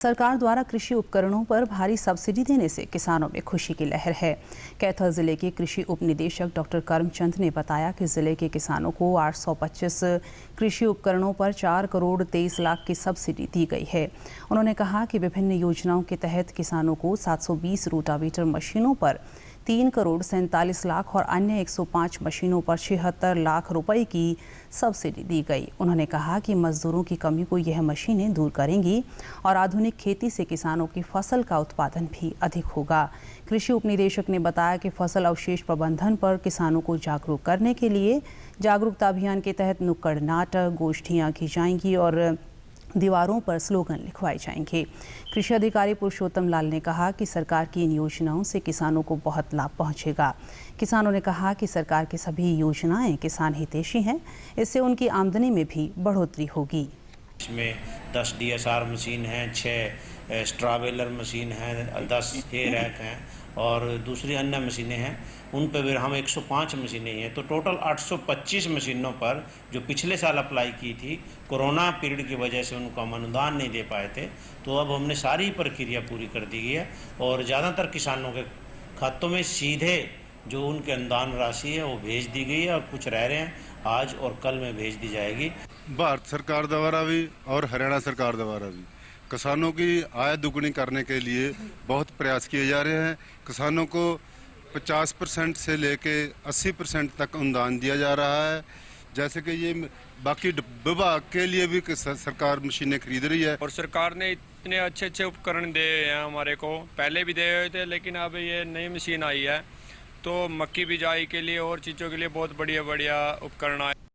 सरकार द्वारा कृषि उपकरणों पर भारी सब्सिडी देने से किसानों में खुशी की लहर है। कैथल जिले के कृषि उप निदेशक डॉक्टर करमचंद ने बताया कि जिले के किसानों को 825 कृषि उपकरणों पर 4 करोड़ 23 लाख की सब्सिडी दी गई है। उन्होंने कहा कि विभिन्न योजनाओं के तहत किसानों को 720 रोटावेटर मशीनों पर 3 करोड़ 47 लाख और अन्य 105 मशीनों पर 76 लाख रुपए की सब्सिडी दी गई। उन्होंने कहा कि मजदूरों की कमी को यह मशीनें दूर करेंगी और आधुनिक खेती से किसानों की फसल का उत्पादन भी अधिक होगा। कृषि उपनिदेशक ने बताया कि फसल अवशेष प्रबंधन पर किसानों को जागरूक करने के लिए जागरूकता अभियान के तहत नुक्कड़ नाटक, गोष्ठियां की जाएंगी और दीवारों पर स्लोगन लिखवाए जाएंगे। कृषि अधिकारी पुरुषोत्तम लाल ने कहा कि सरकार की इन योजनाओं से किसानों को बहुत लाभ पहुंचेगा। किसानों ने कहा कि सरकार की सभी योजनाएं किसान हितैषी हैं, इससे उनकी आमदनी में भी बढ़ोतरी होगी। इसमें 10 DSR मशीन हैं, 6 स्ट्रावेलर मशीन हैं, 10 हे रैक हैं और दूसरी अन्य मशीनें हैं। उन पर भी हम 105 मशीनें हैं, तो टोटल 825 मशीनों पर जो पिछले साल अप्लाई की थी, कोरोना पीरियड की वजह से उनको हम अनुदान नहीं दे पाए थे, तो अब हमने सारी प्रक्रिया पूरी कर दी गई है और ज़्यादातर किसानों के खातों में सीधे जो उनके अनुदान राशि है वो भेज दी गई है और कुछ रह रहे हैं, आज और कल में भेज दी जाएगी। भारत सरकार द्वारा भी और हरियाणा सरकार द्वारा भी किसानों की आय दुगनी करने के लिए बहुत प्रयास किए जा रहे हैं। किसानों को 50% से लेके 80% तक अनुदान दिया जा रहा है। जैसे कि ये बाकी विभाग के लिए भी सरकार मशीनें खरीद रही है और सरकार ने इतने अच्छे अच्छे उपकरण दिए हैं हमारे को, पहले भी दिए हुए थे, लेकिन अब ये नई मशीन आई है तो मक्की बिजाई के लिए और चीज़ों के लिए बहुत बढ़िया बढ़िया उपकरण आए।